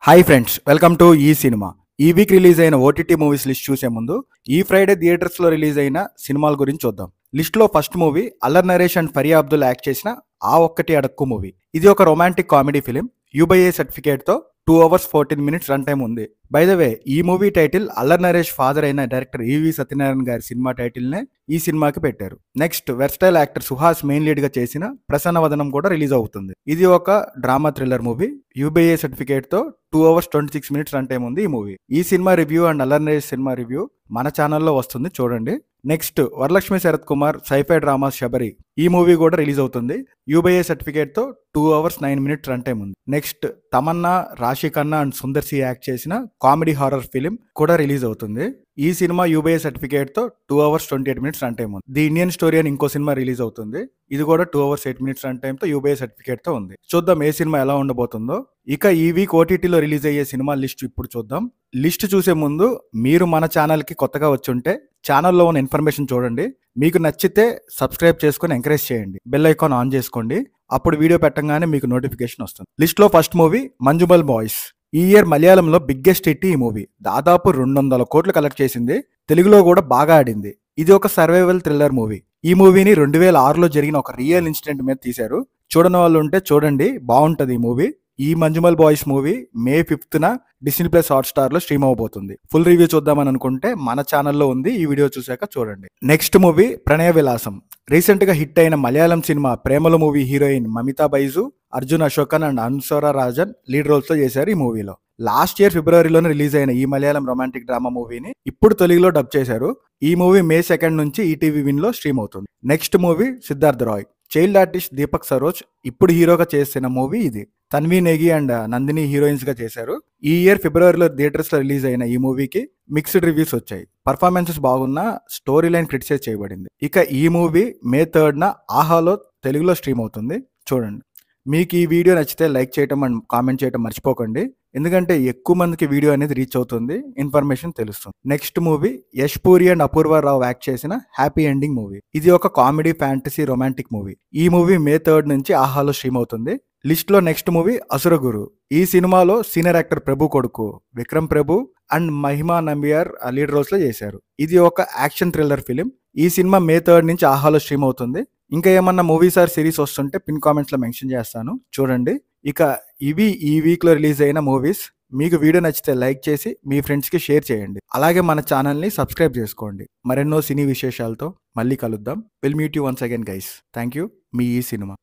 Hi friends, welcome to ఈ cinema. ఈ week release అయిన ఓటీటీ మూవీస్ లిస్ట్ చూసే ముందు ఈ ఫ్రైడే థియేటర్స్ లో రిలీజ్ అయిన సినిమాల గురించి చూద్దాం. లిస్ట్ లో first movie Allari Naresh and Faria Abdul act చేసిన ఆ ఒక్కటి అడక్కు మూవీ. ఇది ఒక romantic comedy film. U by A certificate తో 2 hours 14 minutes రన్ టైం ఉంది. బై ద వే, ఈ movie title Allari Naresh father అయిన డైరెక్టర్ ఈవి సత్యనారాయణ గారి సినిమా టైటిల్ నే ఈ సినిమాకి పెట్టారు. Next, versatile actor Suhas main lead గా చేసిన ప్రసన్న వదనం కూడా రిలీజ్ అవుతుంది. ఇది ఒక డ్రామా థ్రిల్లర్ మూవీ. యూబీఏ సర్టిఫికేట్ తో 2 hours 26 minutes రన్ టైం ఉంది ఈ మూవీ. ఈ సినిమా రివ్యూ అండ్ అల్లర్ నరేష్ సినిమా రివ్యూ మన ఛానల్లో వస్తుంది, చూడండి. Next, Varalakshmi Sarath Kumar sci-fi drama Sabari. ఈ మూవీ కూడా రిలీజ్ అవుతుంది. యూబీఏ సర్టిఫికేట్ తో 2 hours 9 minutes రన్ టైం ఉంది. Next, Tamannaah, Raashii Khanna and Sundar C act చేసిన కామెడీ హారర్ ఫిలిం కూడా రిలీజ్ అవుతుంది. ఈ సినిమా యూబీఏ సర్టిఫికేట్ తో 2 hours 28 minutes రన్ టైం ఉంది. ది ఇండియన్ స్టోరీ అని ఇంకో సినిమా రిలీజ్ అవుతుంది. ఇది కూడా 2 hours 8 minutes రన్ టైం తో యూబీఏ సర్టిఫికేట్ తో ఉంది. చూద్దాం ఏ సినిమా ఎలా ఉండబోతుందో. ఇక ఈ వీక్ ఓటీటీలో రిలీజ్ అయ్యే సినిమా లిస్ట్ ఇప్పుడు చూద్దాం. లిస్ట్ చూసే ముందు మీరు మన ఛానల్ కి కొత్తగా వచ్చి ఉంటే ఛానల్లో ఉన్న ఇన్ఫర్మేషన్ చూడండి. మీకు నచ్చితే సబ్స్క్రైబ్ చేసుకొని ఎంకరేజ్ చేయండి. బెల్ ఐకాన్ ఆన్ చేసుకోండి. అప్పుడు వీడియో పెట్టగానే మీకు నోటిఫికేషన్ వస్తుంది. లిస్ట్ లో ఫస్ట్ మూవీ మంజుమల్ బాయ్స్. ఈ ఇయర్ మలయాళంలో బిగ్గెస్ట్ హిట్ ఈ మూవీ. దాదాపు 200 కోట్లు కలెక్ట్ చేసింది. తెలుగులో కూడా బాగా ఆడింది. ఇది ఒక సర్వైవల్ థ్రిల్లర్ మూవీ. ఈ మూవీని 2006లో జరిగిన ఒక రియల్ ఇన్సిడెంట్ మీద తీశారు. చూడని వాళ్ళు ఉంటే చూడండి, బాగుంటది ఈ మూవీ. ఈ Manjummel boys movie May 5th Disney plus Hotstar లో స్ట్రీమ్ అవబోతుంది. ఫుల్ రివ్యూ చూద్దామని అనుకుంటే మన ఛానల్లో ఉంది, ఈ వీడియో చూసాక చూడండి. నెక్స్ట్ మూవీ ప్రణయ విలాసం. రీసెంట్ గా హిట్ అయిన మలయాళం సినిమా Premalu movie heroine Mamitha Baiju, Arjun Ashokan and Anaswara Rajan lead roles తో చేశారు ఈ మూవీలో. లాస్ట్ ఇయర్ ఫిబ్రవరిలోనే రిలీజ్ అయిన ఈ మలయాళం రొమాంటిక్ డ్రామా మూవీని ఇప్పుడు తెలుగులో డబ్ చేశారు. ఈ మూవీ May 2 నుంచి ఈటీవీ విన్ లో స్ట్రీమ్ అవుతుంది. Next movie Siddharth Roy. Child artist Deepak Saroj ఇప్పుడు హీరోగా చేసిన మూవీ ఇది. తన్వి నేగి అండ్ నందిని హీరోయిన్స్ గా చేశారు. ఈ ఇయర్ ఫిబ్రవరిలో థియేటర్స్ లో రిలీజ్ అయిన ఈ మూవీకి మిక్స్డ్ రివ్యూస్ వచ్చాయి. పర్ఫార్మెన్సెస్ బాగున్నా స్టోరీ లైన్ క్రిటిసైజ్ చేయబడింది. ఇక ఈ మూవీ May 3 ఆహాలో తెలుగులో స్ట్రీమ్ అవుతుంది, చూడండి. మీకు ఈ వీడియో నచ్చితే లైక్ చేయటం అండ్ కామెంట్ చేయటం మర్చిపోకండి. ఎందుకంటే ఎక్కువ మందికి వీడియో అనేది రీచ్ అవుతుంది, ఇన్ఫర్మేషన్ తెలుస్తుంది. Next movie Yash Puri and Apoorva Rao act చేసిన హ్యాపీ ఎండింగ్ మూవీ. ఇది ఒక కామెడీ ఫ్యాంటసీ రొమాంటిక్ మూవీ. ఈ మూవీ May 3 నుంచి ఆహాలో స్ట్రీమ్ అవుతుంది. లిస్ట్ లో నెక్స్ట్ మూవీ అసురగురు. ఈ సినిమాలో సీనియర్ యాక్టర్ ప్రభు కొడుకు Vikram Prabhu and Mahima Nambiar lead roles లో చేశారు. ఇది ఒక యాక్షన్ థ్రిల్లర్ ఫిలిం. ఈ సినిమా May 3 నుంచి ఆహాలో స్ట్రీమ్ అవుతుంది. ఇంకా ఏమన్నా మూవీస్ ఆర్ సిరీస్ వస్తుంటే పిన్ కామెంట్స్ లో మెన్షన్ చేస్తాను, చూడండి. ఇక ఇవి ఈ వీక్ లో రిలీజ్ అయిన మూవీస్. మీకు వీడియో నచ్చితే లైక్ చేసి మీ ఫ్రెండ్స్ కి షేర్ చేయండి. అలాగే మన ఛానల్ ని సబ్స్క్రైబ్ చేసుకోండి. మరెన్నో సినీ విశేషాలతో మళ్ళీ కలుద్దాం. Will meet you once again guys. Thank you. మీ ఈ సినిమా.